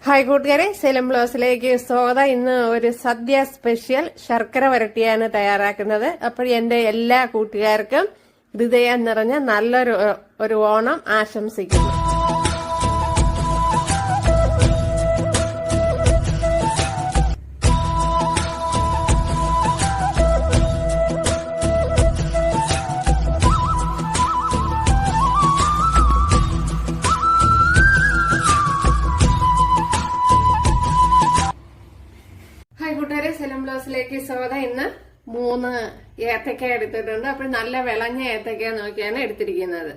Hi കൂട്ടുകാരെ, സെലം ബ്ലോസിലേക്ക് സ്വാഗതം. ഇന്ന് ഒരു സദ്യ സ്പെഷ്യൽ ശർക്കര വരട്ടിയാണ് തയ്യാറാക്കുന്നത്. അപ്പോൾ എന്റെ എല്ലാ കൂട്ടുകാർക്കും ഹൃദയം നിറഞ്ഞ നല്ലൊരു ഓണം ആശംസിക്കുന്നു. സെലം ബ്ലോസിലേക്ക് സ്വാഗതം. ഇന്ന് 3 ഏത്തക്ക എടുത്തിട്ടുണ്ട്. അപ്പോൾ നല്ല വിളഞ്ഞ ഏത്തക്ക നോക്കിയാണ് എടുത്തിരിക്കുന്നത്.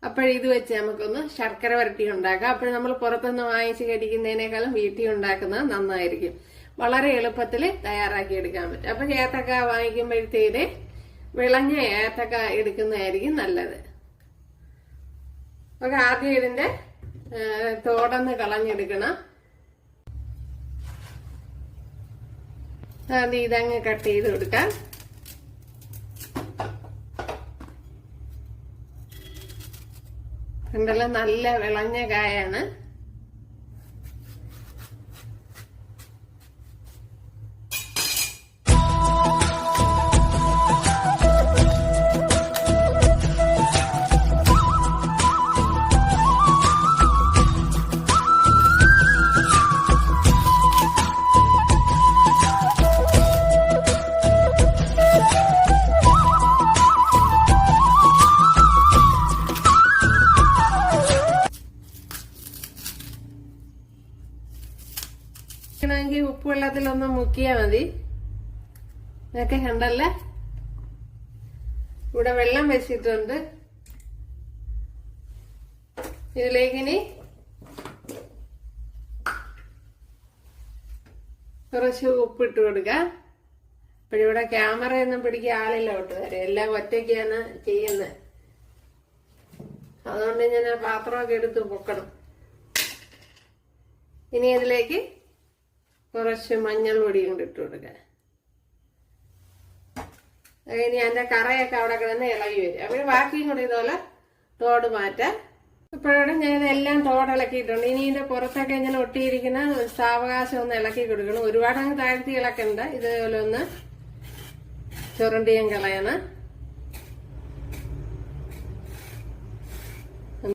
അപ്പോൾ ഇത് വെച്ച് നമുക്കൊന്ന് ശർക്കര വരട്ടി ഉണ്ടാക്കാം. അപ്പോൾ നമ്മൾ പുറത്തുനിന്ന് വാങ്ങിച്ച് കഴിക്കുന്നതിനേക്കാളും വീട്ടിൽ ഉണ്ടാക്കുന്നത് നന്നായിരിക്കും. വളരെ എളുപ്പത്തിൽ തയ്യാറാക്കി എടുക്കാൻ പറ്റും. അപ്പോൾ ഏത്തക്ക വാങ്ങിക്കുമ്പോഴത്തേന് വിളഞ്ഞ ഏത്തക്ക എടുക്കുന്നതായിരിക്കും നല്ലത്. അപ്പോൾ ആദ്യം ഇതിന്റെ തോടൊന്ന് കളഞ്ഞെടുക്കണം. അത് ഇതങ്ങ് കട്ട് ചെയ്ത് കൊടുക്കാം. കണ്ടല്ലോ, നല്ല വിളഞ്ഞ കായാണ്. ഉപ്പുവെള്ളത്തിലൊന്ന് മുക്കിയാ മതി. ഇതൊക്കെ കണ്ടല്ല, ഇവിടെ വെള്ളം വെച്ചിട്ടുണ്ട്. ഇതിലേക്ക് ഇനി കുറച്ച് ഉപ്പിട്ട് കൊടുക്കാം. ഇപ്പോഴിവിടെ ക്യാമറയൊന്നും പിടിക്കാൻ ആളില്ല കൂട്ടുകാരെ, എല്ലാം ഒറ്റയ്ക്കാണ് ചെയ്യുന്നത്. അതുകൊണ്ട് ഞാൻ ആ പാത്രമൊക്കെ എടുത്ത് പൊക്കണം. ഇനി ഇതിലേക്ക് കുറച്ച് മഞ്ഞൾ പൊടിയും കൂടി ഇട്ട് കൊടുക്കുക. ഇനി അതിന്റെ കറയൊക്കെ അവിടെ കിടന്ന് ഇളകി വരും. അപ്പോൾ ബാക്കിയും കൂടി ഇതുപോലെ തോട് മാറ്റാം. ഇപ്പോഴോടെ ഞാൻ ഇതെല്ലാം തോട് ഇളക്കിയിട്ടുണ്ട്. ഇനി ഇതിന്റെ പുറത്തൊക്കെ ഇങ്ങനെ ഒട്ടിയിരിക്കുന്ന സാവകാശം ഒന്ന് ഇളക്കി കൊടുക്കണം. ഒരുപാട് അങ്ങ് താഴ്ത്തി ഇളക്കണ്ട. ഇതുപോലെ ഒന്ന് ചുരണ്ടിയും കളയണം.